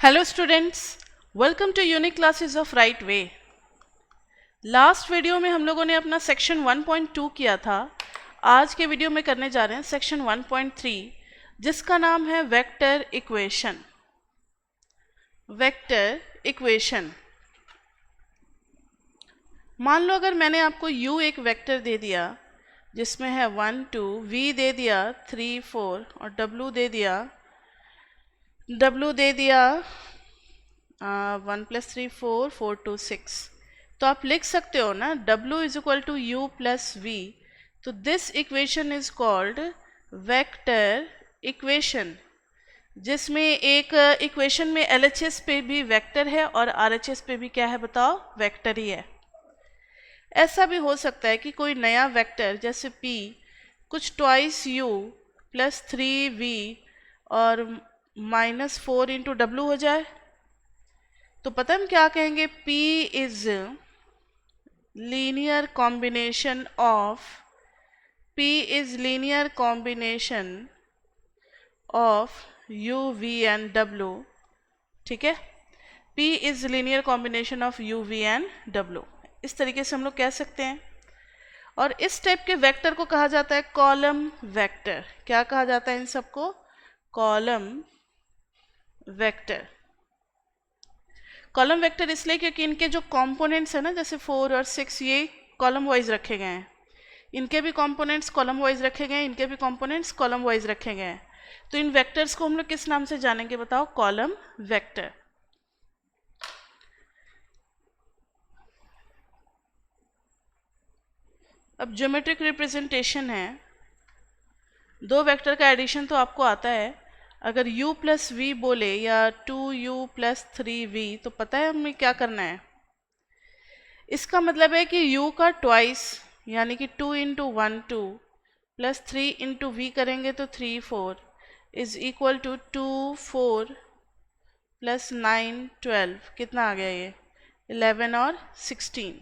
Hello students, welcome to unique classes of right way. Last video में हम लोगों ने अपना सेक्शन 1.2 किया था। आज के वीडियो में करने जा रहे हैं सेक्शन 1.3, जिसका नाम है वेक्टर इक्वेशन। वेक्टर इक्वेशन, मान लो अगर मैंने आपको u एक वेक्टर दे दिया जिसमें है 1 2, v दे दिया 3 4 और w दे दिया 1 + 3 4 4 2 6, तो आप लिख सकते हो ना w is equal to u plus v। तो this equation is called vector equation, जिसमें एक इक्वेशन में LHS पे भी वेक्टर है और RHS पे भी क्या है बताओ, वेक्टर ही है। ऐसा भी हो सकता है कि कोई नया वेक्टर जैसे p कुछ ट्वाइस u प्लस 3v और -4 इंटू डब्ल्यू हो जाए, तो पता है हम क्या कहेंगे, p is linear combination of u v and w। ठीक है, p is linear combination of u v and w, इस तरीके से हम लोग कह सकते हैं। और इस टाइप के वेक्टर को कहा जाता है कॉलम वेक्टर। क्या कहा जाता है इन सबको? Column vector. कॉलम वेक्टर इसलिए क्योंकि इनके जो कंपोनेंट्स है ना, जैसे 4 और 6, ये कॉलम वाइज रखे गए हैं। इनके भी कंपोनेंट्स कॉलम वाइज रखे गए हैं, इनके भी कंपोनेंट्स कॉलम वाइज रखे गए हैं। तो इन वेक्टर्स को हम लोग किस नाम से जानेंगे बताओ? Column vector. अब ज्योमेट्रिक रिप्रेजेंटेशन है, दो वेक्टर का एडिशन तो आपको आता है। अगर u प्लस वी बोले या 2u प्लस 3v, तो पता है हमें क्या करना है। इसका मतलब है कि u का ट्वाइस यानी कि 2 इंटू 1 2 प्लस 3 इंटू वी करेंगे तो 3 4 इज इक्वल टू 2 4 प्लस 9 12, कितना आ गया ये? 11 और 16।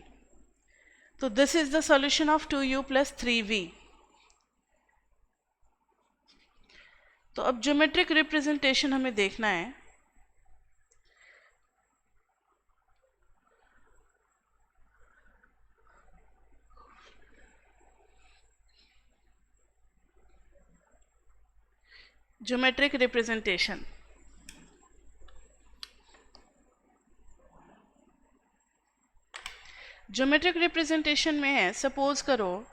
तो this is the solution of 2u plus 3v। तो अब ज्योमेट्रिक रिप्रेजेंटेशन हमें देखना है। ज्योमेट्रिक रिप्रेजेंटेशन, ज्योमेट्रिक रिप्रेजेंटेशन में है, सपोज करो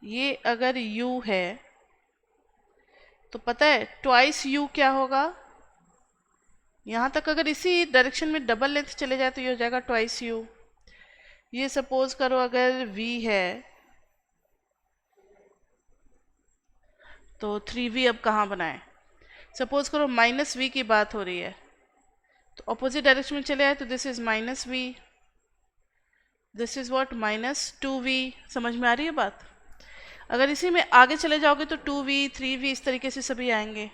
ये अगर u है तो पता है ट्वाइस u क्या होगा? यहाँ तक अगर इसी डायरेक्शन में डबल लेंथ चले जाए तो ये हो जाएगा ट्वाइस u। ये सपोज करो अगर v है तो 3v अब कहाँ बनाए? सपोज करो माइनस v की बात हो रही है, तो ऑपोजिट डायरेक्शन में चले आए तो this is minus v, this is what -2v। समझ में आ रही है बात? अगर इसी में आगे चले जाओगे तो 2v 3v इस तरीके से सभी आएंगे।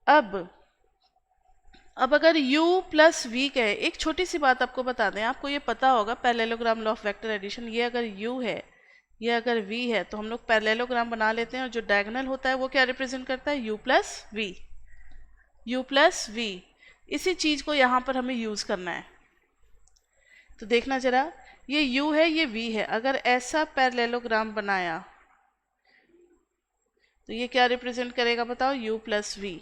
अब अगर u प्लस v कहे, एक छोटी सी बात आपको बता दें, आपको ये पता होगा parallelogram law of vector addition. ये अगर u है, ये अगर v है, तो हम लोग पैरेललोग्राम बना लेते हैं और जो डायगोनल होता है वो क्या रिप्रेजेंट करता है? u plus v। u plus v, इसी चीज को यहाँ पर हमें यूज करना है। तो देखना जरा, ये u है, ये v है, अगर ऐसा पैरेललोग्राम बनाया तो ये क्या रिप्रेजेंट करेगा बताओ? u plus v।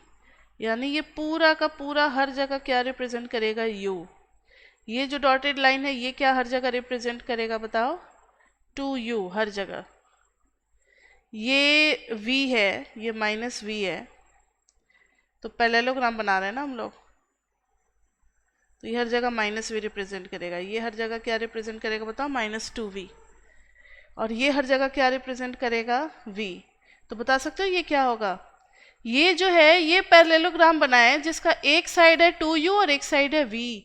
यानी ये पूरा का पूरा हर जगह क्या रिप्रेजेंट करेगा? u। ये जो डॉटेड लाइन है ये क्या हर जगह रिप्रेजेंट करेगा बताओ? 2u हर जगह। ये v है, ये -v है, तो पैरेललोग्राम बना रहे हैं ना हम लोग, तो ये हर जगह -v रिप्रेजेंट करेगा। ये हर जगह क्या रिप्रेजेंट करेगा बताओ? -2v। और ये हर जगह क्या रिप्रेजेंट करेगा? v। तो बता सकते हो ये क्या होगा? ये जो है ये पैरेललोग्राम बनाया है जिसका एक साइड है 2u और एक साइड है v,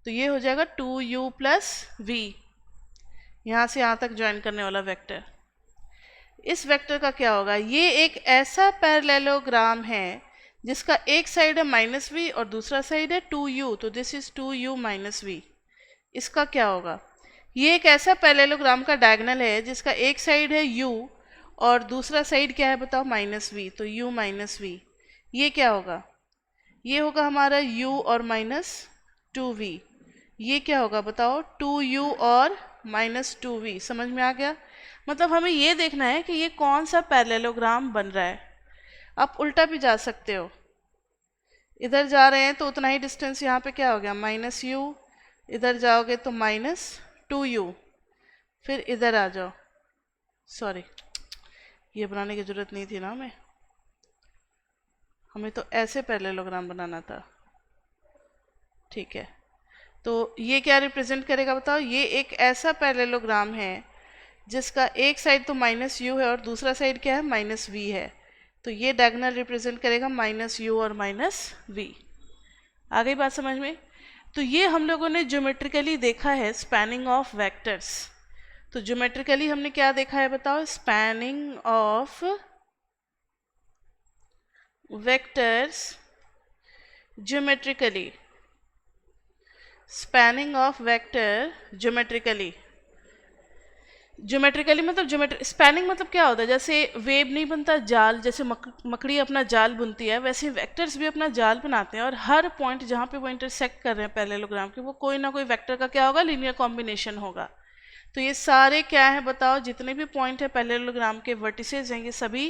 तो ये हो जाएगा 2u प्लस v। यहाँ से यहाँ तक ज्वाइन करने वाला वेक्टर, इस वेक्टर का क्या होगा? ये एक ऐसा पैरेललोग्राम है जिसका एक साइड है -v और दूसरा साइड है 2u, तो this is 2u minus v। इसका क्या होगा? ये एक ऐसा पैरेललोग्राम का डायगोनल है जिसका एक साइड है u और दूसरा साइड क्या है बताओ, माइनस वी, तो u माइनस वी, ये क्या होगा, ये होगा हमारा u और माइनस 2v, ये क्या होगा बताओ, 2u और माइनस 2v। समझ में आ गया? मतलब हमें ये देखना है कि ये कौन सा पैरेललोग्राम बन रहा है। आप उल्टा भी जा सकते हो, इधर जा रहे हैं तो उतना ही डिस्टेंस यहाँ पे क्या हो गया, माइनस यू, इधर जाओगे तो माइनस 2u, फिर इधर आ जाओ, सॉरी ये बनाने की जरूरत नहीं थी ना, हमें तो ऐसे पैरेललोग्राम बनाना था। ठीक है, तो ये क्या रिप्रेजेंट करेगा बताओ, ये एक ऐसा पैरेललोग्राम है जिसका एक साइड तो माइनस यू है और दूसरा साइड क्या है, माइनस वी है, तो ये डायगोनल रिप्रेजेंट करेगा माइनस यू और माइनस वी। आ गई बात समझ में? तो ये हम लोगों ने ज्योमेट्रिकली देखा है स्पैनिंग ऑफ वेक्टर्स। तो ज्योमेट्रिकली हमने क्या देखा है बताओ, spanning of vectors geometrically, spanning of vector geometrically. Geometrically मतलब स्पैनिंग मतलब क्या होता है, जैसे वेब नहीं बनता जाल, जैसे मकड़ी अपना जाल बुनती है, वैसे वेक्टर्स भी अपना जाल बनाते हैं, और हर पॉइंट जहाँ पे वो इंटरसेक्ट कर रहे हैं पैरेललोग्राम के, वो कोई ना कोई वेक्टर का क्या होगा, लीनियर कॉम्बिनेशन होगा। तो ये सारे क्या है बताओ, जितने भी पॉइंट है पैरेललोग्राम के वर्टिसेज हैं, ये सभी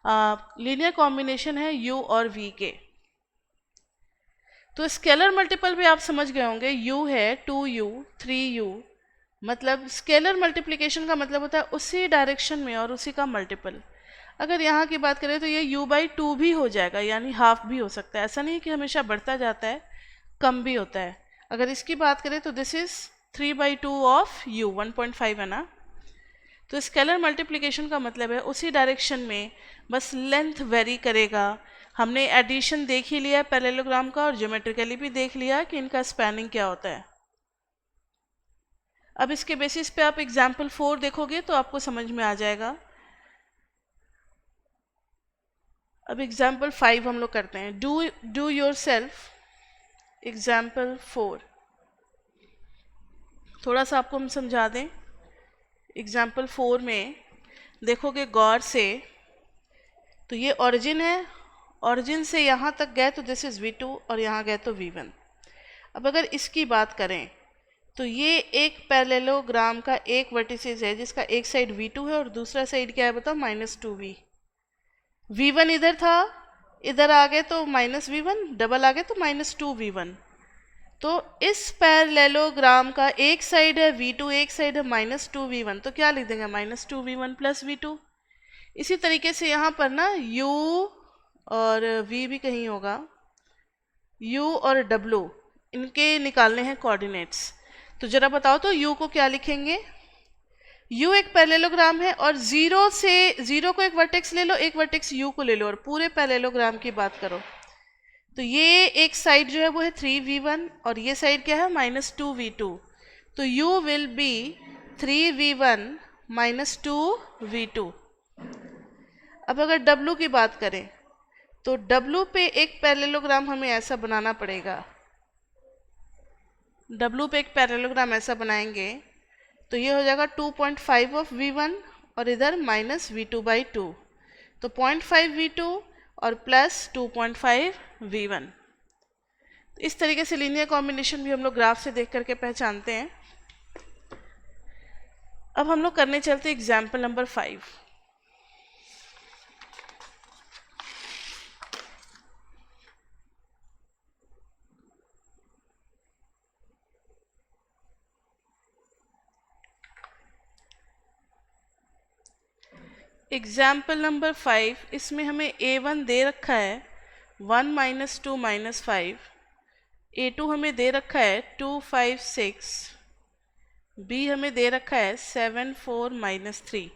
लीनियर कॉम्बिनेशन है u और v के। तो स्केलर मल्टीपल भी आप समझ गए होंगे, u है 2u 3u, मतलब स्केलर मल्टीप्लिकेशन का मतलब होता है उसी डायरेक्शन में और उसी का मल्टीपल। अगर यहाँ की बात करें तो ये u/2 भी हो जाएगा, यानी हाफ भी हो सकता है, ऐसा नहीं कि हमेशा बढ़ता जाता है, कम भी होता है। अगर इसकी बात करें तो दिस इज 3/2 ऑफ u, 1.5 है ना। तो स्केलर मल्टीप्लिकेशन का मतलब है उसी डायरेक्शन में, बस लेंथ वेरी करेगा। हमने एडिशन देख ही लिया पैरेललोग्राम का, और ज्योमेट्रिकली भी देख लिया कि इनका स्पैनिंग क्या होता है। अब इसके बेसिस पे आप एग्जाम्पल 4 देखोगे तो आपको समझ में आ जाएगा। अब एग्जाम्पल 5 हम लोग करते हैं, डू योर सेल्फ एग्जाम्पल 4। थोड़ा सा आपको हम समझा दें। एग्जाम्पल 4 में देखोगे गौर से, तो ये ओरिजिन है, ओरिजिन से यहाँ तक गए तो दिस इज v2 और यहाँ गए तो v1। अब अगर इसकी बात करें तो ये एक पैरेललोग्राम का एक वर्टिसेस है जिसका एक साइड v2 है और दूसरा साइड क्या है बताओ, माइनस 2v। v1 इधर था, इधर आ गए तो माइनस v1, डबल आ गए तो माइनस 2v1। तो इस पैरेललोग्राम का एक साइड है v2, एक साइड है माइनस 2v1, तो क्या लिख देंगे, माइनस 2v1 प्लस v2। इसी तरीके से यहाँ पर ना u और v भी कहीं होगा, u और w इनके निकालने हैं कोऑर्डिनेट्स। तो जरा बताओ तो u को क्या लिखेंगे, u एक पैरेललोग्राम है और जीरो को एक वर्टेक्स ले लो, एक वर्टेक्स u को ले लो, और पूरे पैरेललोग्राम की बात करो। तो ये एक साइड जो है वो है 3v1 और ये साइड क्या है, माइनस 2v2। तो u will be 3v1 minus 2v2। अब अगर w की बात करें तो w पे एक पैरेललोग्राम हमें ऐसा बनाना पड़ेगा, w पे एक पैरेललोग्राम ऐसा बनाएंगे तो ये हो जाएगा 2.5 ऑफ v1 और इधर माइनस v2/2, तो 0.5 v2 और प्लस 2.5 v1। इस तरीके से लीनियर कॉम्बिनेशन भी हम लोग ग्राफ से देख करके पहचानते हैं। अब हम लोग करने चलते एग्जाम्पल नंबर 5। एग्जाम्पल नंबर 5, इसमें हमें a1 दे रखा है 1 माइनस 2 माइनस 5, a2 हमें दे रखा है 2 5 6, b हमें दे रखा है 7 4 minus 3।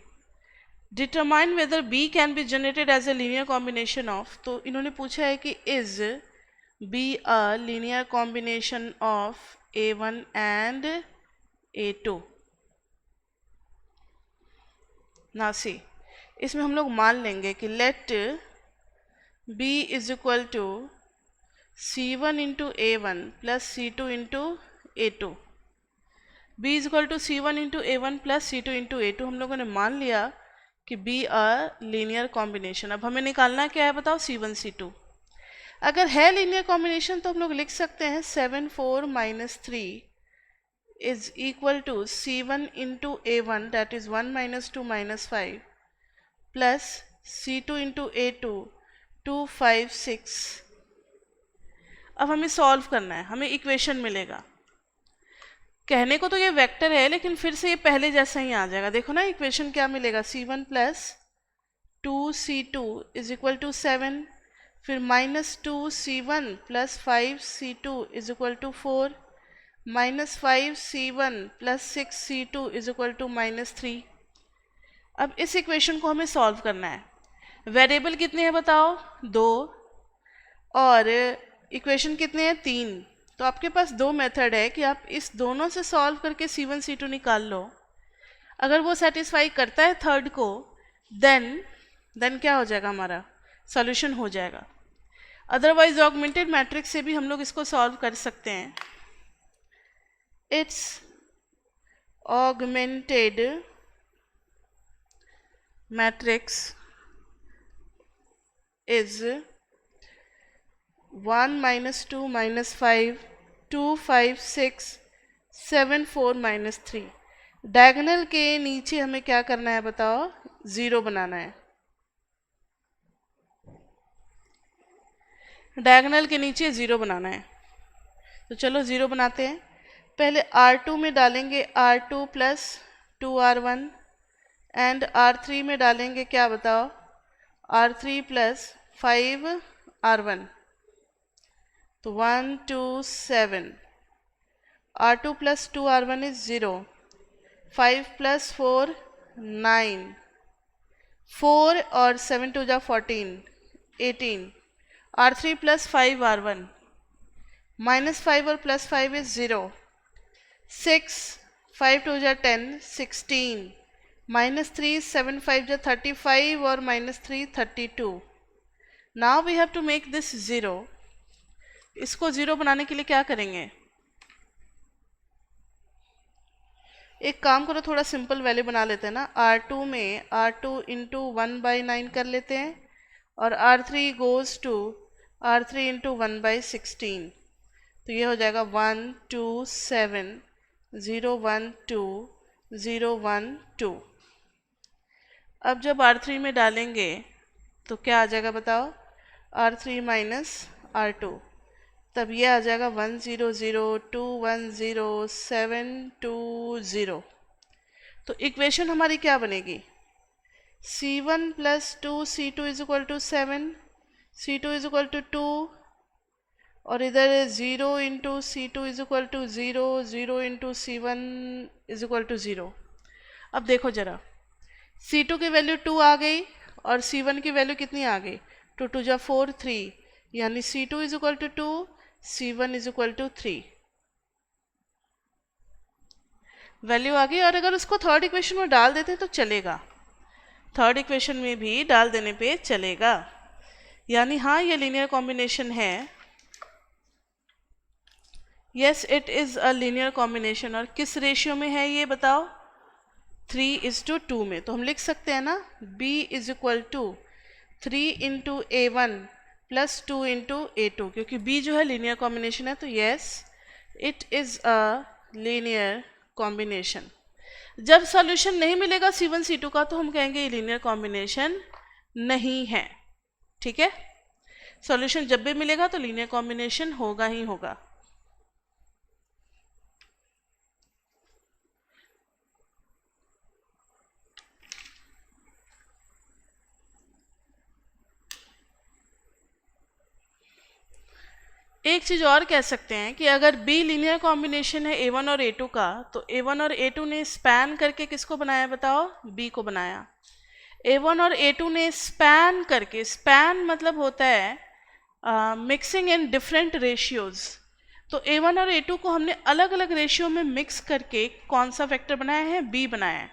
Determine whether b can be generated as a linear combination of, तो इन्होंने पूछा है कि is b a linear combination of a1 and a2। ना सी, इसमें हम लोग मान लेंगे कि let b is equal to c1 into a1 plus c2 into a2। b is equal to c1 into a1 plus c2 into a2 हम लोगों ने मान लिया कि बी अ लीनियर कॉम्बिनेशन। अब हमें निकालना क्या है बताओ, C1 C2। अगर है लीनियर कॉम्बिनेशन तो हम लोग लिख सकते हैं 7 4 - 3 is equal to C1 into A1 that is 1 - 2 - 5 plus C2 into A2 2 5 6। अब हमें सॉल्व करना है, हमें इक्वेशन मिलेगा। कहने को तो ये वेक्टर है लेकिन फिर से ये पहले जैसा ही आ जाएगा। देखो ना इक्वेशन क्या मिलेगा, C1 + 2C2 is equal to 7, फिर -2C1 + 5C2 is equal to 4, -5C1 + 6C2 is equal to -3। अब इस इक्वेशन को हमें सॉल्व करना है। वेरिएबल कितने हैं बताओ, 2, और इक्वेशन कितने हैं, 3। तो आपके पास दो मेथड है कि आप इस दोनों से सॉल्व करके C1 C2 निकाल लो। अगर वो सेटिस्फाई करता है थर्ड को, देन क्या हो जाएगा, हमारा सॉल्यूशन हो जाएगा। अदरवाइज ऑगमेंटेड मैट्रिक्स से भी हम लोग इसको सॉल्व कर सकते हैं। It's augmented matrix is 1 - 2 - 5 2 5 6 7 4 - 3। Diagonal के नीचे हमें क्या करना है बताओ, 0 बनाना है। डायगोनल के नीचे 0 बनाना है, तो चलो 0 बनाते हैं। पहले R2 में डालेंगे R2 + 2R1 एंड R3 में डालेंगे क्या बताओ, R3 + 5R1, तो 1 2 7। R2 + 2R1 is 0, 5 + 4 9, 4 और 7 2 जा 14 18। R3 + 5R1, -5 और +5 is 0, 6 5 2 जा 10 16, -3 7 5 जा 35 और -3 32। Now we have to make this 0। इसको 0 बनाने के लिए क्या करेंगे, एक काम करो, थोड़ा सिंपल वैल्यू बना लेते हैं ना। R2 में R2 × 1/9 कर लेते हैं, और R3 goes to R3 × 1/16, तो ये हो जाएगा 1 2 7 0 1 2 0 1 2। अब जब R3 में डालेंगे तो क्या आ जाएगा बताओ, R3 - R2, तब ये आ जाएगा 1 0 0 2 1 0 7 2 0। तो इक्वेशन हमारी क्या बनेगी, C1 + 2C2 is equal to 7, C2 is equal to 2, और इधर 0 × C2 is equal to 0 0 × C1 is equal to 0। अब देखो जरा, C2 की वैल्यू 2 आ गई और C1 की वैल्यू कितनी आ गई, 2 2 जा 4 3, यानी C2 is equal to 2, C1 is equal to 3। Value आ गई। और अगर उसको थर्ड इक्वेशन में डाल देते हैं तो चलेगा, थर्ड इक्वेशन में भी डाल देने पे चलेगा, यानी हाँ ये लीनियर कॉम्बिनेशन है। Yes it is a linear combination. और किस रेशियो में है ये बताओ, 3:2 में। तो हम लिख सकते हैं ना, B is equal to 3 × A1 + 2 × A2, क्योंकि B जो है लीनियर कॉम्बिनेशन है, तो yes it is a linear combination. जब सॉल्यूशन नहीं मिलेगा C1 C2 का तो हम कहेंगे ये लीनियर कॉम्बिनेशन नहीं है, ठीक है। सॉल्यूशन जब भी मिलेगा तो लीनियर कॉम्बिनेशन होगा ही होगा। एक चीज़ और कह सकते हैं कि अगर B लीनियर कॉम्बिनेशन है A1 और A2 का, तो A1 और A2 ने स्पैन करके किसको बनाया बताओ, B को बनाया। A1 और A2 ने स्पैन करके, स्पैन मतलब होता है मिक्सिंग इन डिफरेंट रेशियोज, तो A1 और A2 को हमने अलग अलग रेशियो में मिक्स करके कौन सा वेक्टर बनाया है, B बनाया है।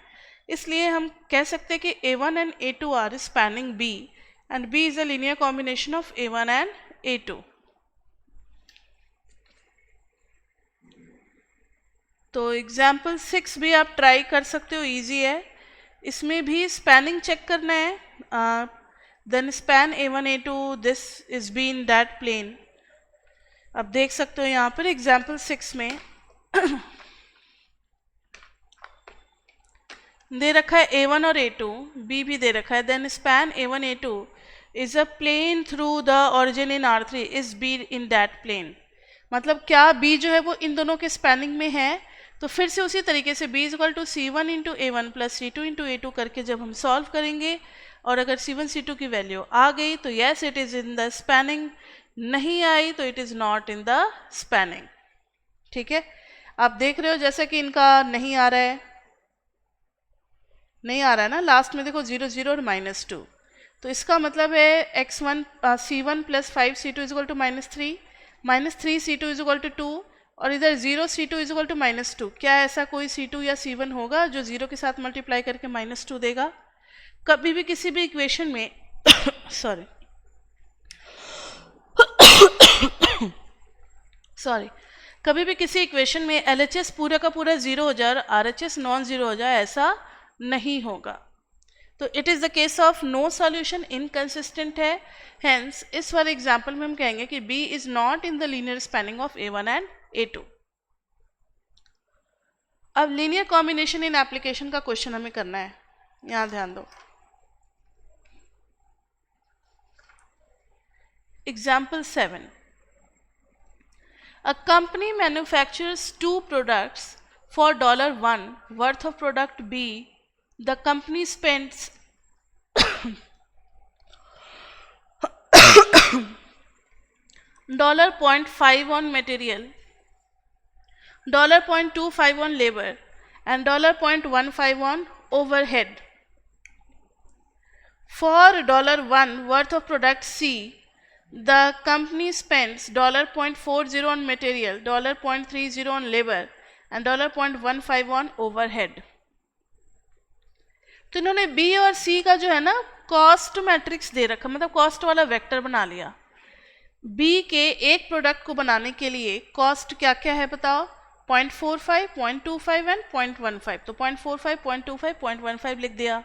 इसलिए हम कह सकते हैं कि A1 and A2 are spanning B and B is a linear combination of A1 and A2। तो एग्जाम्पल 6 भी आप ट्राई कर सकते हो, इजी है। इसमें भी स्पैनिंग चेक करना है। Then span A1 A2 this is be in that plane. अब देख सकते हो यहाँ पर एग्जाम्पल 6 में दे रखा है A1 और A2, B भी दे रखा है। Then span A1 A2 is a plane through the origin in R3 is B in that plane. मतलब क्या B जो है वो इन दोनों के स्पैनिंग में है, तो फिर से उसी तरीके से B is equal to C1 into A1 plus C2 into A2 करके जब हम सॉल्व करेंगे और अगर C1 C2 की वैल्यू आ गई तो yes it is in the spanning, नहीं आई तो it is not in the spanning. ठीक है, आप देख रहे हो जैसे कि इनका नहीं आ रहा है, नहीं आ रहा है ना, लास्ट में देखो 0 0 और -2, तो इसका मतलब है x1 C1 plus 5 C2 is equal to -3 C2 is equal to 2 और इधर 0 C2 इज इक्वल टू -2। क्या ऐसा कोई C2 या C1 होगा जो 0 के साथ मल्टीप्लाई करके -2 देगा? कभी भी किसी भी इक्वेशन में कभी भी किसी इक्वेशन में LHS पूरा का पूरा 0 हो जाए और RHS नॉन जीरो हो जाए, ऐसा नहीं होगा। तो it is the case of no solution, inconsistent है। हेंस इस वाले एग्जांपल में हम कहेंगे कि B is not in the linear spanning of A1 and A2। अब लीनियर कॉम्बिनेशन इन एप्लीकेशन का क्वेश्चन हमें करना है, यहां ध्यान दो। Example 7, a company manufactures 2 products for $1 worth of product B. The company spends $0.5 on material, $0.25 on labor and $0.15 on overhead. For $1 worth of product C, the company spends $0.40 on material, $0.30 on labor and $0.15 on overhead. तो इन्होंने B और C का जो है ना cost matrix दे रखा, मतलब cost वाला वेक्टर बना लिया। B के एक प्रोडक्ट को बनाने के लिए कॉस्ट क्या क्या है बताओ? 0.45, 0.25 एंड 0.15। तो 0.45, 0.25, 0.15 लिख दिया।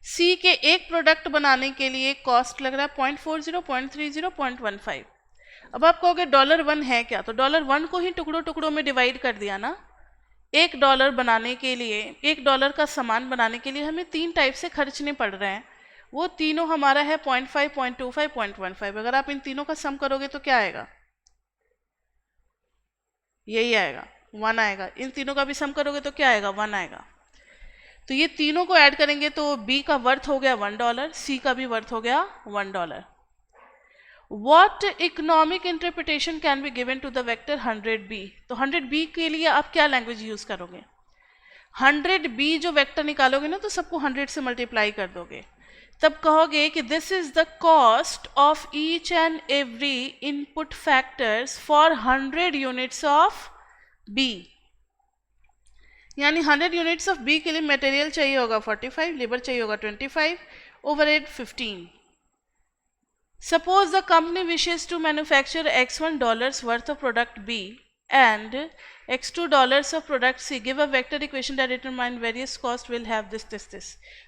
C के एक प्रोडक्ट बनाने के लिए कॉस्ट लग रहा है 0.40, 0.30, 0.15। अब आप कहोगे $1 है क्या? तो $1 को ही टुकड़ों टुकड़ों में डिवाइड कर दिया ना। $1 बनाने के लिए, $1 का सामान बनाने के लिए हमें 3 टाइप से खर्चने पड़ रहे हैं, वो तीनों हमारा है 0.5, 0.25, 0.15। अगर आप इन तीनों का सम करोगे तो क्या आएगा? यही आएगा, 1 आएगा। इन तीनों का भी सम करोगे तो क्या आएगा? 1 आएगा। तो ये तीनों को ऐड करेंगे तो B का वर्थ हो गया $1, C का भी वर्थ हो गया $1। What economic interpretation can be given to the vector 100B? तो 100B के लिए आप क्या लैंग्वेज यूज करोगे? 100B जो वेक्टर निकालोगे ना तो सबको 100 से मल्टीप्लाई कर दोगे, तब कहोगे कि this is the cost of each and every input factors for 100 units of B। यानी 100 यूनिट्स ऑफ B के लिए मटेरियल चाहिए होगा 45, लेबर चाहिए होगा 25, overhead 15। Suppose the company wishes to manufacture $x1 worth of product B and $x2 of product C. Give a vector equation that determine various cost will have this.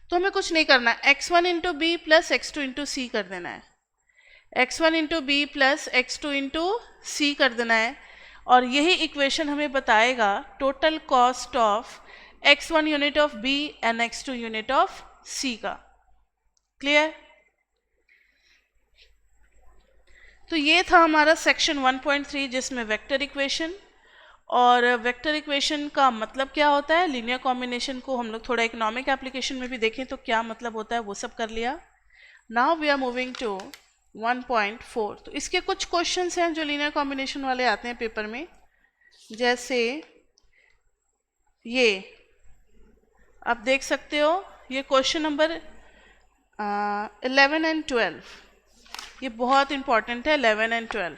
तो हमें कुछ नहीं करना है, x1 into B plus x2 into C कर देना है, x1 into B plus x2 into C कर देना है, और यही इक्वेशन हमें बताएगा total cost of x1 unit of B and x2 unit of C का। क्लियर? तो ये था हमारा सेक्शन 1.3 जिसमें वेक्टर इक्वेशन, और वेक्टर इक्वेशन का मतलब क्या होता है, लीनियर कॉम्बिनेशन को हम लोग थोड़ा इकोनॉमिक एप्लीकेशन में भी देखें तो क्या मतलब होता है वो सब कर लिया। Now we are moving to 1.4। तो इसके कुछ क्वेश्चंस हैं जो लीनियर कॉम्बिनेशन वाले आते हैं पेपर में, जैसे ये आप देख सकते हो, ये क्वेश्चन नंबर 11 एंड 12, ये बहुत इंपॉर्टेंट है। 11 एंड 12,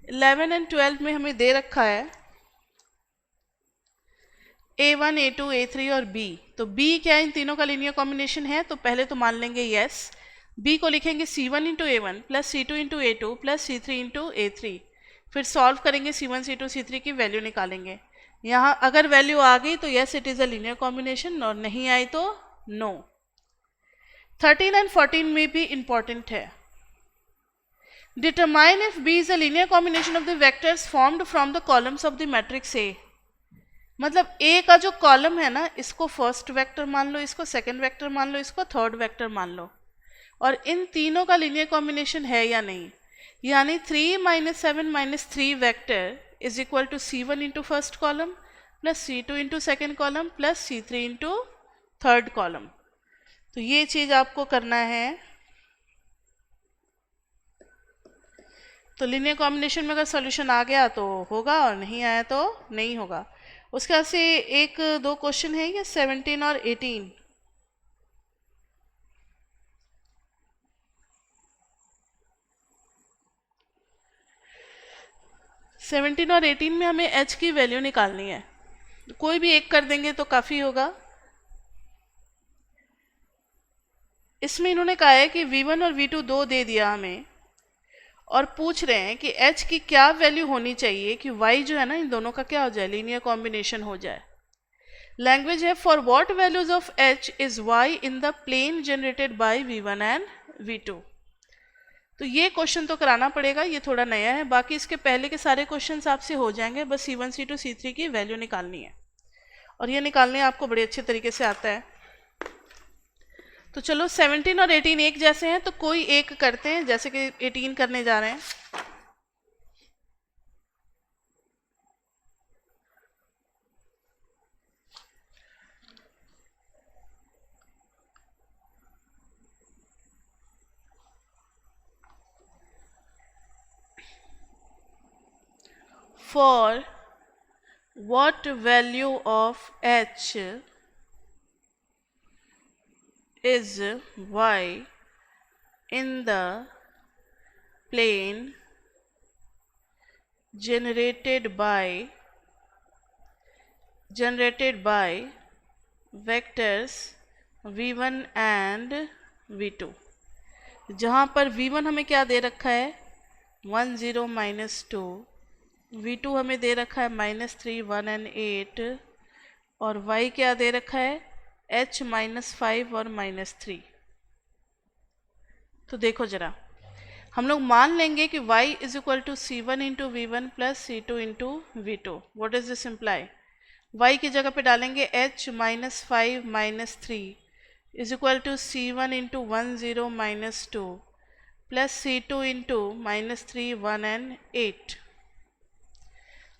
11 एंड 12 में हमें दे रखा है A1, A2, A3 और B। तो B क्या इन तीनों का लीनियर कॉम्बिनेशन है? तो पहले तो मान लेंगे यस। B को लिखेंगे C1 into A1 plus C2 into A2 plus C3 into A3। फिर सॉल्व करेंगे C1, C2, C3 की वैल्यू निकालेंगे। यहाँ अगर वैल्यू आ गई तो yes it is a linear combination, और नहीं आई तो नो। 13 एंड 14 में भी इंपॉर्टेंट है। Determine if B is a linear combination of the vectors formed from the columns of the matrix A. मतलब ए का जो कॉलम है ना, इसको फर्स्ट वेक्टर मान लो, इसको सेकंड वेक्टर मान लो, इसको थर्ड वेक्टर मान लो, और इन तीनों का लीनियर कॉम्बिनेशन है या नहीं। यानी 3 - 7 - 3 vector is equal to C1 into first column plus C2 into second column plus C3 into third column. तो ये चीज आपको करना है। तो लीनियर कॉम्बिनेशन में अगर सॉल्यूशन आ गया तो होगा, और नहीं आया तो नहीं होगा। उसके बाद से एक दो क्वेश्चन है, ये 17 और 18। सेवनटीन और 18 में हमें h की वैल्यू निकालनी है। कोई भी एक कर देंगे तो काफ़ी होगा। इसमें इन्होंने कहा है कि v1 और v2 दो दे दिया हमें, और पूछ रहे हैं कि h की क्या वैल्यू होनी चाहिए कि y जो है ना इन दोनों का क्या हो जाए, लीनियर कॉम्बिनेशन हो जाए। लैंग्वेज है for what values of h is y in the plane generated by v1 and v2। तो ये क्वेश्चन तो कराना पड़ेगा, ये थोड़ा नया है। बाकी इसके पहले के सारे क्वेश्चंस आपसे हो जाएंगे, बस C1 C2 C3 की वैल्यू निकालनी है, और ये निकालने आपको बड़े अच्छे तरीके से आता है। तो चलो 17 और 18 एक जैसे हैं, तो कोई एक करते हैं, जैसे कि 18 करने जा रहे हैं। For what value of h is y in the plane generated by vectors v1 and v2। जहाँ पर v1 हमें क्या दे रखा है 1 0 -2, v2 हमें दे रखा है -3 1 and 8, और y क्या दे रखा है h -5 और -3। तो देखो जरा, हम लोग मान लेंगे कि y is equal to C1 into V1 plus C2 into V2। What is this imply? y की जगह पे डालेंगे h -5 -3 is equal to C1 into 1 0 -2 plus C2 into -3 1 and 8।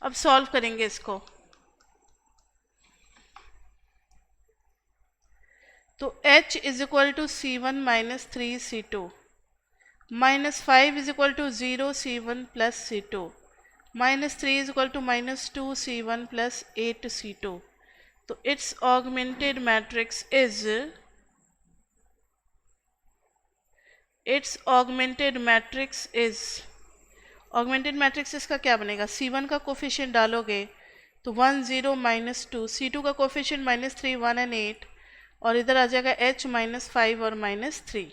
अब सॉल्व करेंगे इसको। तो h is equal to C1 -3 C2, -5 is equal to 0 C1 plus C2, -3 is equal to -2 C1 plus 8 C2। तो it's augmented matrix is, augmented matrix इसका क्या बनेगा, C1 का coefficient डालोगे तो 1 0 -2, C2 का कोफिशिएंट -3 1 and 8, और इधर आ जाएगा h -5 और -3।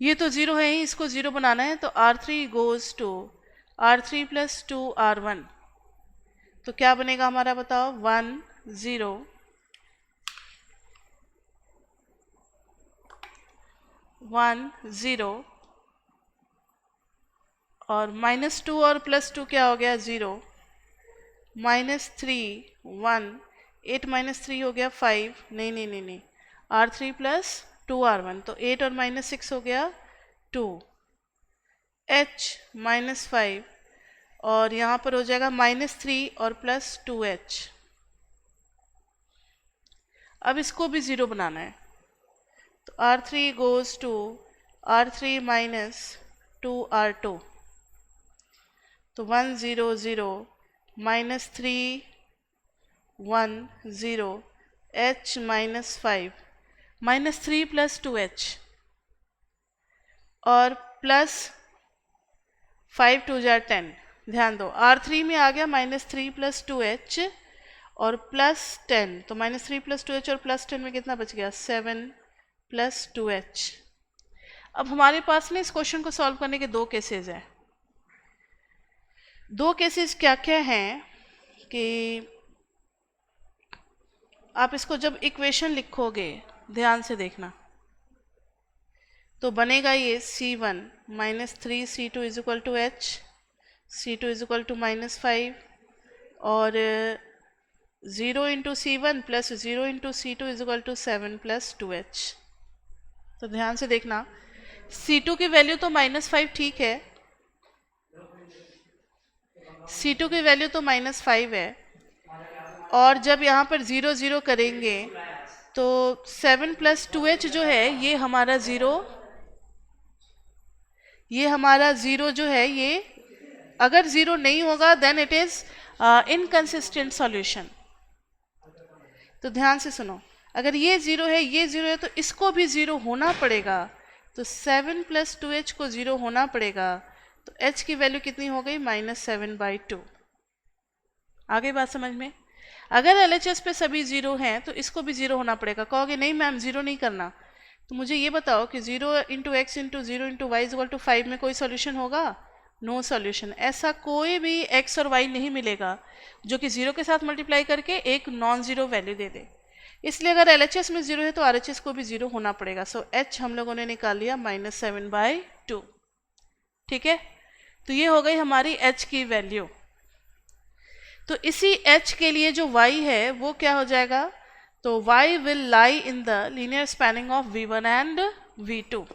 ये तो जीरो है ही, इसको जीरो बनाना है, तो R3 goes to R3 plus 2 R1। तो क्या बनेगा हमारा बताओ, 1 0 1 0, और -2 और +2 क्या हो गया 0, -3 1, 8 -3 हो गया 5, नहीं, R3 प्लस 2 R1, तो 8 और -6 हो गया 2, h -5, और यहाँ पर हो जाएगा -3 और प्लस 2h। अब इसको भी ज़ीरो बनाना है, तो R3 goes to R3 minus 2 R2, तो 1 0 0 -3 1 0 h -5 -3 प्लस 2h, और प्लस 5 2 जार 10। ध्यान दो, R3 में आ गया -3 प्लस 2h और प्लस 10, तो -3 प्लस 2h और प्लस 10 में कितना बच गया 7 प्लस 2h। अब हमारे पास में इस क्वेश्चन को सॉल्व करने के दो केसेस हैं। दो केसेस क्या क्या हैं कि आप इसको जब इक्वेशन लिखोगे, ध्यान से देखना, तो बनेगा ये C1 minus 3C2 is equal to H, C2 is equal to -5 और 0 into C1 plus 0 into C2 is equal to 7 plus 2H। तो ध्यान से देखना, C2 की वैल्यू तो -5 ठीक है, C2 की वैल्यू तो -5 है, और जब यहाँ पर 0 0 करेंगे तो 7 प्लस 2H जो है ये हमारा ज़ीरो जो है, ये अगर ज़ीरो नहीं होगा then it is inconsistent solution. तो ध्यान से सुनो, अगर ये ज़ीरो है तो इसको भी ज़ीरो होना पड़ेगा, तो 7 प्लस 2H को ज़ीरो होना पड़ेगा, तो H की वैल्यू कितनी हो गई -7/2। आगे बात समझ में? अगर LHS पे सभी ज़ीरो हैं तो इसको भी ज़ीरो होना पड़ेगा। कहोगे नहीं मैम ज़ीरो नहीं करना, तो मुझे ये बताओ कि 0 into x into 0 into y is equal to 5 में कोई सॉल्यूशन होगा? No solution. ऐसा कोई भी x और y नहीं मिलेगा जो कि 0 के साथ मल्टीप्लाई करके एक नॉन ज़ीरो वैल्यू दे दे। इसलिए अगर LHS में 0 है तो RHS को भी 0 होना पड़ेगा। सो H हम लोगों ने निकाल लिया -7/2। ठीक है, तो ये हो गई हमारी H की वैल्यू। तो इसी H के लिए जो y है वो क्या हो जाएगा? तो y will lie in the linear spanning of v1 and v2.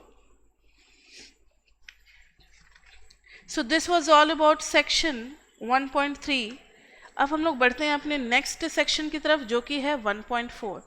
So this was all about section 1.3. अब हम लोग बढ़ते हैं अपने नेक्स्ट सेक्शन की तरफ जो कि है 1.4.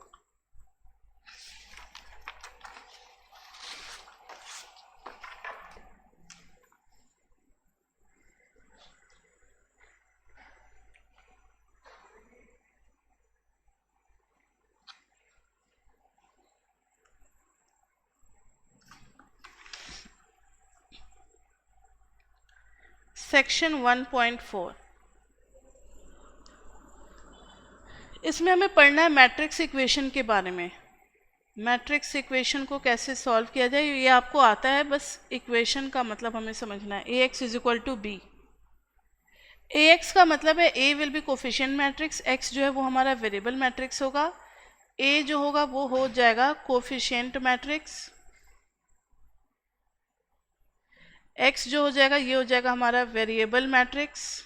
सेक्शन 1.4, इसमें हमें पढ़ना है मैट्रिक्स इक्वेशन के बारे में। मैट्रिक्स इक्वेशन को कैसे सॉल्व किया जाए ये आपको आता है, बस इक्वेशन का मतलब हमें समझना है। AX is equal to B। AX का मतलब है A will be coefficient matrix, X जो है वो हमारा वेरिएबल मैट्रिक्स होगा, A जो होगा वो हो जाएगा कोफिशिएंट मैट्रिक्स, X जो हो जाएगा ये हो जाएगा हमारा वेरिएबल मैट्रिक्स,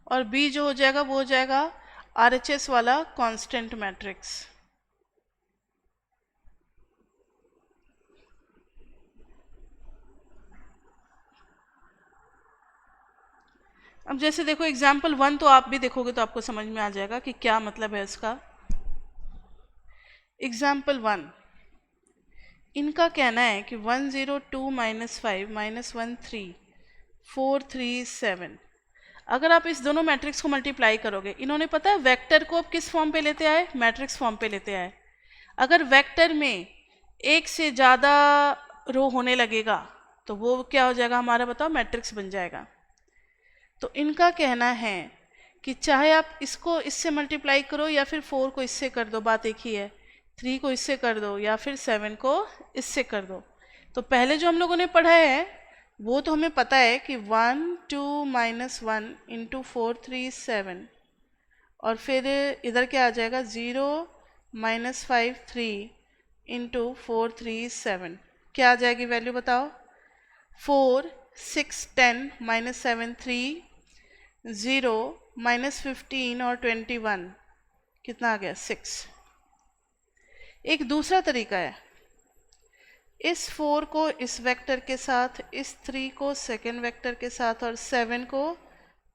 और B जो हो जाएगा वो हो जाएगा RHS वाला कांस्टेंट मैट्रिक्स। अब जैसे देखो एग्जाम्पल 1 तो आप भी देखोगे तो आपको समझ में आ जाएगा कि क्या मतलब है इसका। एग्जाम्पल 1, इनका कहना है कि 102 - 5 - 13 437। अगर आप इस दोनों मैट्रिक्स को मल्टीप्लाई करोगे, इन्होंने पता है वेक्टर को अब किस फॉर्म पे लेते आए? मैट्रिक्स फॉर्म पे लेते आए। अगर वेक्टर में एक से ज़्यादा रो होने लगेगा तो वो क्या हो जाएगा हमारा, बताओ, मैट्रिक्स बन जाएगा। तो इनका कहना है कि चाहे आप इसको इससे मल्टीप्लाई करो या फिर 4 को इससे कर दो, बात एक ही है। 3 को इससे कर दो या फिर 7 को इससे कर दो। तो पहले जो हम लोगों ने पढ़ा है वो तो हमें पता है कि 1 2 - 1 इंटू 437, और फिर इधर क्या आ जाएगा 0 - 5 3 इंटू 437। क्या आ जाएगी वैल्यू बताओ? 4 6 10 - 7 3 0 -15 और 21, कितना आ गया 6। एक दूसरा तरीका है, इस 4 को इस वेक्टर के साथ, इस 3 को सेकेंड वेक्टर के साथ और 7 को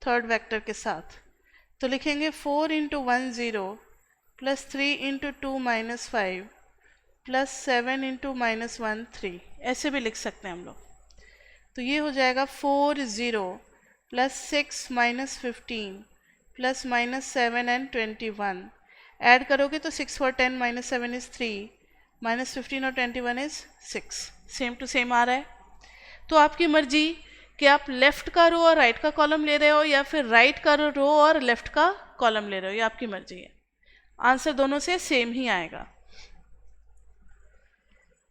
थर्ड वेक्टर के साथ। तो लिखेंगे 4 into 1 0 plus 3 into 2 -5 plus 7 into -1 3। ऐसे भी लिख सकते हैं हम लोग। तो ये हो जाएगा 4 0 प्लस 6 -15 प्लस -7 एंड 21। ऐड करोगे तो 6 for 10 - 7 इज 3, -15 और 21 इज 6। सेम टू सेम आ रहा है। तो आपकी मर्जी कि आप लेफ्ट का रो और राइट का कॉलम ले रहे हो या फिर राइट का रो और लेफ्ट का कॉलम ले रहे हो, ये आपकी मर्जी है। आंसर दोनों से सेम ही आएगा।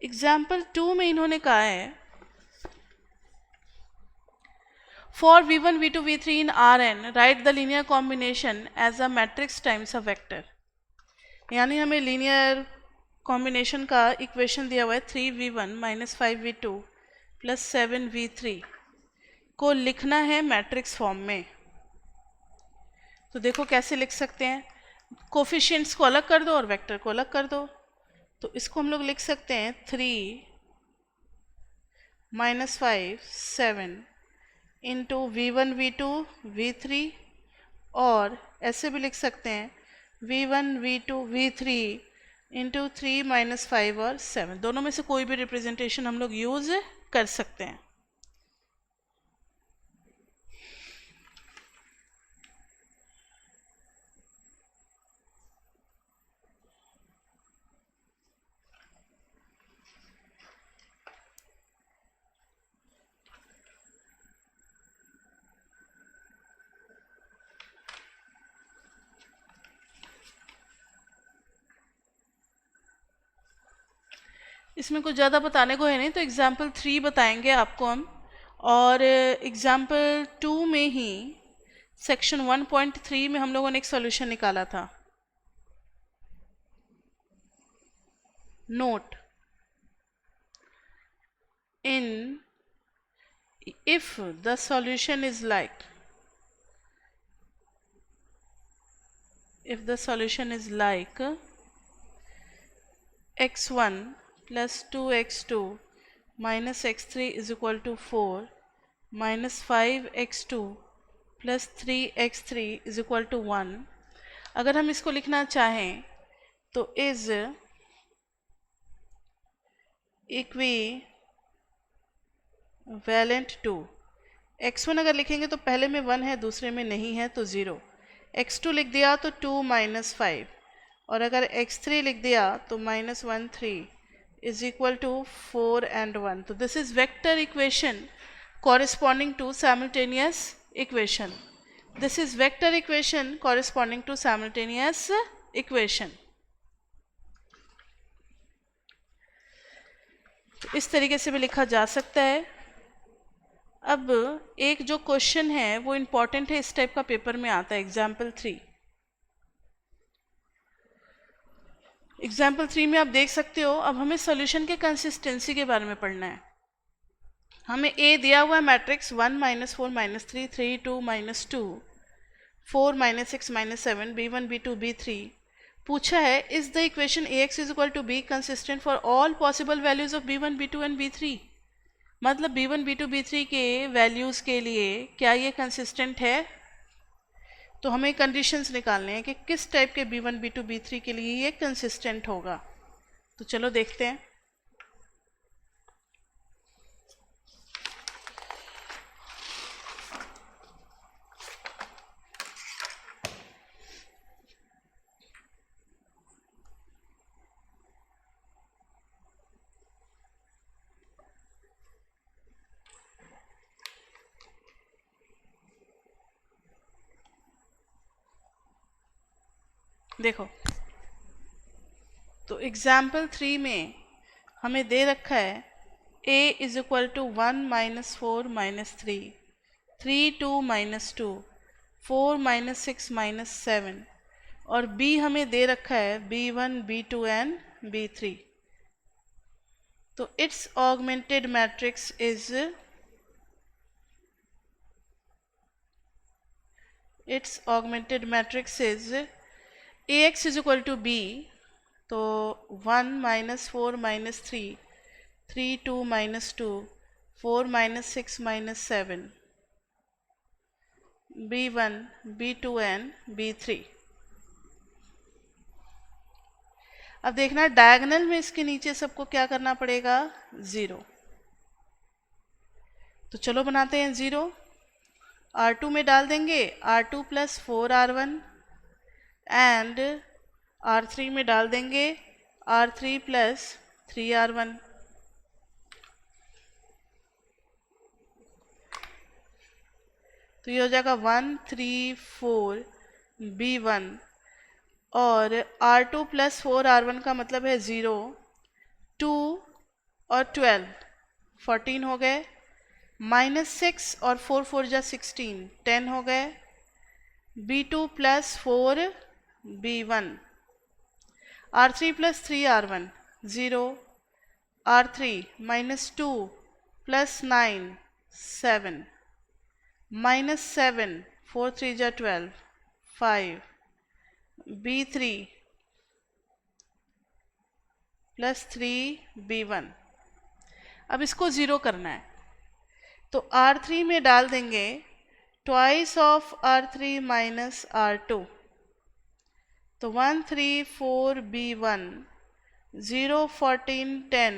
एग्जाम्पल 2 में इन्होंने कहा है For v1, v2, v3 in Rn, write the linear combination as a matrix times a vector. यानी हमें लीनियर कॉम्बिनेशन का इक्वेशन दिया हुआ है 3v1 minus 5v2 plus 7v3 को लिखना है मैट्रिक्स फॉर्म में। तो देखो कैसे लिख सकते हैं, कोफिशिएंट्स को अलग कर दो और वेक्टर को अलग कर दो। तो इसको हम लोग लिख सकते हैं 3 minus 5 7 into v1 v2 v3, और ऐसे भी लिख सकते हैं v1 v2 v3 into 3 minus 5 और 7। दोनों में से कोई भी रिप्रेजेंटेशन हम लोग यूज कर सकते हैं। इसमें कुछ ज़्यादा बताने को है नहीं, तो एग्जाम्पल 3 बताएंगे आपको हम, और एग्जाम्पल 2 में ही सेक्शन 1.3 में हम लोगों ने एक सॉल्यूशन निकाला था। Note, in if the solution is like x1 plus 2x2 minus x3 is equal to 4 minus 5x2 plus 3x3 is equal to 1, अगर हम इसको लिखना चाहें तो is equivalent to x1 अगर लिखेंगे तो पहले में 1 है, दूसरे में नहीं है तो 0, x2 लिख दिया तो 2 माइनस 5, और अगर x3 लिख दिया तो minus 1 3 is equal to 4 and 1. तो this is vector equation corresponding to simultaneous equation. This is vector equation corresponding to simultaneous equation. तो इस तरीके से भी लिखा जा सकता है। अब एक जो क्वेश्चन है वो इम्पॉर्टेंट है, इस टाइप का पेपर में आता है, एग्जाम्पल 3। एग्जाम्पल 3 में आप देख सकते हो, अब हमें सॉल्यूशन के कंसिस्टेंसी के बारे में पढ़ना है। हमें ए दिया हुआ है matrix 1 minus 4 minus 3 3 2 minus 2 4 minus 6 minus 7 b1 b2 b3। पूछा है is the equation ax is equal to b consistent for all possible values of b1 b2 and b3। मतलब b1 b2 b3 के वैल्यूज के लिए क्या ये consistent है। तो हमें कंडीशंस निकालने हैं कि किस टाइप के b1 b2 b3 के लिए ये कंसिस्टेंट होगा। तो चलो देखते हैं। देखो, तो एग्जाम्पल 3 में हमें दे रखा है a is equal to 1 minus 4 minus 3 3 2 minus 2 4 minus 6 minus 7, और b हमें दे रखा है b1 b2 एंड b3। तो it's augmented matrix is ax is equal to b, तो 1 minus 4 minus 3 3 2 minus 2 4 minus 6 minus 7 b1 b2 and b3। अब देखना diagonal में इसके नीचे सबको क्या करना पड़ेगा, 0। तो चलो बनाते हैं 0। R2 में डाल देंगे R2 plus 4R1 and R3 में डाल देंगे R3 प्लस 3R1। तो ये हो जाएगा 1 3 4 B1, और R2 प्लस 4R1 का मतलब है 0 2 और 12 14 हो गए, -6 और 4 4 जा 16, 10 हो गए। B2 + 4 B1, R3 + 3 R1 0, R3 -2 + 9 7, -7 4 3 जा 12 5, B3 + 3 B1। अब इसको ज़ीरो करना है तो R3 में डाल देंगे twice of R3 minus R2, तो 1 3 4 B1, 0 14 10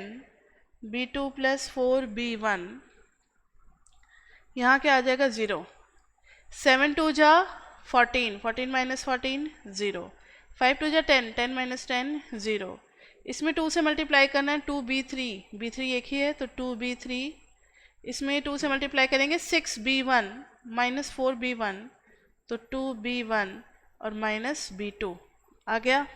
B2 + 4 B1, यहाँ क्या आ जाएगा 0, 7 2 जा 14, 14 - 14 0, 5 2 जा 10, 10 - 10 0, इसमें 2 से मल्टीप्लाई करना है 2B3, B3 एक ही है तो 2B3, इसमें 2 से मल्टीप्लाई करेंगे 6B1 - 4B1, तो 2B1 और -B2 आ गया।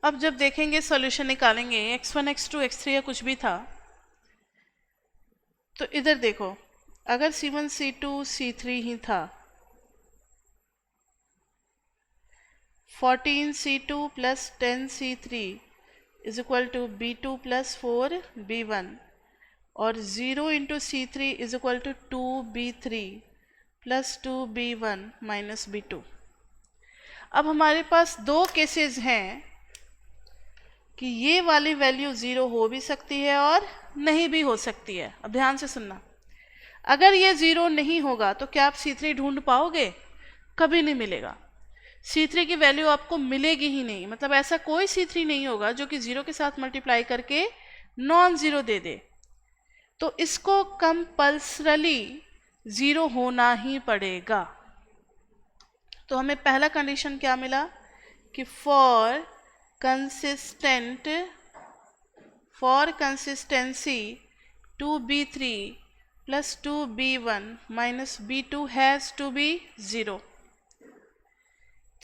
अब जब देखेंगे सॉल्यूशन निकालेंगे x1 x2 x3 या कुछ भी था, तो इधर देखो अगर C1 C2 C3 ही था, 14 C2 + 10 C3 = B2 + 4 B1, और 0 × C3 = 2B3 + 2B1 - B2। अब हमारे पास दो केसेस हैं कि ये वाली वैल्यू 0 हो भी सकती है और नहीं भी हो सकती है। अब ध्यान से सुनना, अगर ये 0 नहीं होगा तो क्या आप C3 ढूंढ पाओगे? कभी नहीं मिलेगा। C3 की वैल्यू आपको मिलेगी ही नहीं, मतलब ऐसा कोई C3 नहीं होगा जो कि 0 के साथ मल्टीप्लाई करके नॉन ज़ीरो दे दे। तो इसको कंपल्सरली 0 होना ही पड़ेगा। तो हमें पहला कंडीशन क्या मिला कि for consistency 2B3 + 2B1 - B2 has to be 0।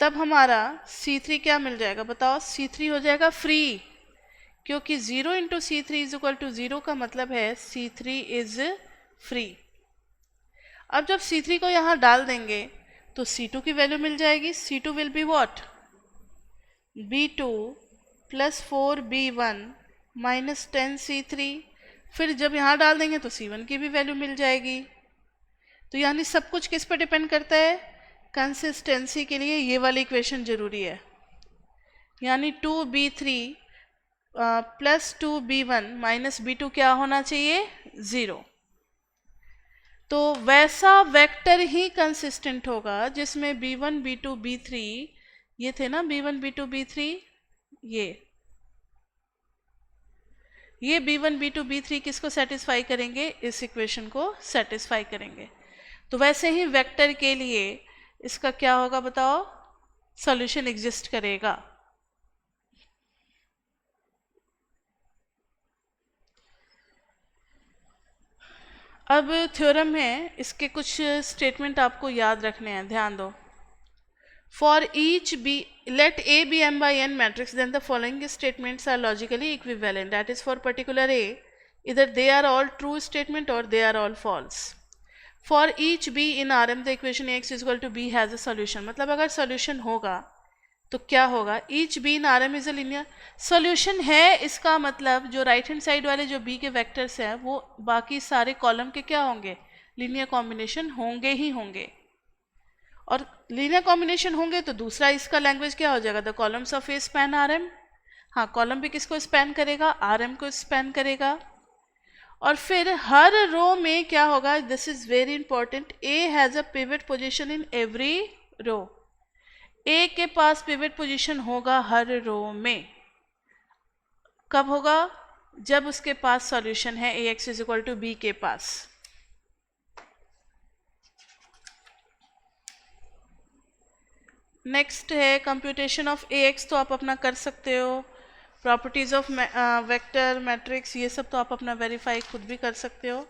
तब हमारा C3 क्या मिल जाएगा बताओ? C3 हो जाएगा फ्री, क्योंकि 0 × C3 = 0 का मतलब है C3 इज फ्री। अब जब C3 को यहाँ डाल देंगे तो C2 की वैल्यू मिल जाएगी। C2 will be what? B2 + 4 B1 - 10 C3। फिर जब यहाँ डाल देंगे तो C1 की भी वैल्यू मिल जाएगी। तो यानी सब कुछ किस पर डिपेंड करता है? कंसिस्टेंसी के लिए ये वाली इक्वेशन जरूरी है, यानी 2B3 + 2B1 - B2 क्या होना चाहिए? 0। तो वैसा वेक्टर ही कंसिस्टेंट होगा जिसमें B1 B2 B3, ये थे ना B1 B2 B3, ये B1 B2 B3 किसको सेटिस्फाई करेंगे? इस इक्वेशन को सेटिस्फाई करेंगे। तो वैसे ही वेक्टर के लिए इसका क्या होगा बताओ? सॉल्यूशन एग्जिस्ट करेगा। अब थ्योरम है, इसके कुछ स्टेटमेंट आपको याद रखने हैं, ध्यान दो। For each B, let A be M by N matrix, then the following statements are logically equivalent. That is, for particular A, either they are all true statement or they are all false. For each B in Rm, the equation Ax = B has a solution. मतलब अगर solution होगा तो क्या होगा? Each B in Rm is a linear solution है, इसका मतलब जो राइट हैंड साइड वाले जो B के वेक्टर्स हैं वो बाकी सारे कॉलम के क्या होंगे? लीनियर कॉम्बिनेशन होंगे ही होंगे। और लीनियर कॉम्बिनेशन होंगे तो दूसरा इसका लैंग्वेज क्या हो जाएगा? The columns of A span RM. हाँ, कॉलम भी किसको स्पैन करेगा? आरएम को स्पैन करेगा। और फिर हर रो में क्या होगा? This is very important, A has a pivot position in every row. A के पास पिवट पोजीशन होगा हर रो में। कब होगा? जब उसके पास सॉल्यूशन है Ax = B के पास। नेक्स्ट है कंप्यूटेशन ऑफ Ax, तो आप अपना कर सकते हो। प्रॉपर्टीज ऑफ वेक्टर मैट्रिक्स, ये सब तो आप अपना वेरीफाई खुद भी कर सकते हो।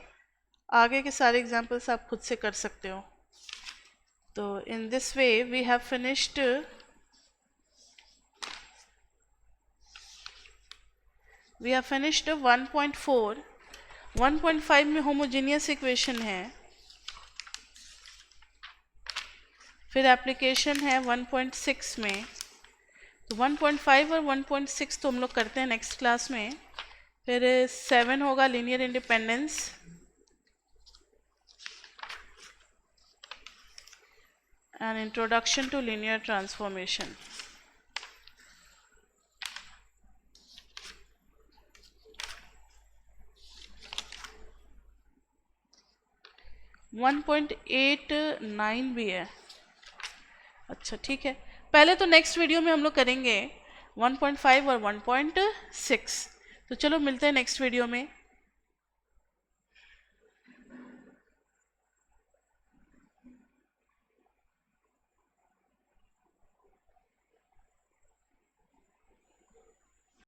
आगे के सारे एग्जांपल्स आप खुद से कर सकते हो। तो in this way we have finished we have finished 1.4. 1.5 में होमोजीनियस इक्वेशन है, फिर एप्लीकेशन है 1.6 में। तो 1.5 और 1.6 तो हम लोग करते हैं नेक्स्ट क्लास में। फिर 7 होगा linear independence, and introduction to linear transformation. One 1.89 भी है। अच्छा ठीक है, पहले तो नेक्स्ट वीडियो में हम लोग करेंगे 1.5 और 1.6। तो चलो मिलते हैं नेक्स्ट वीडियो में।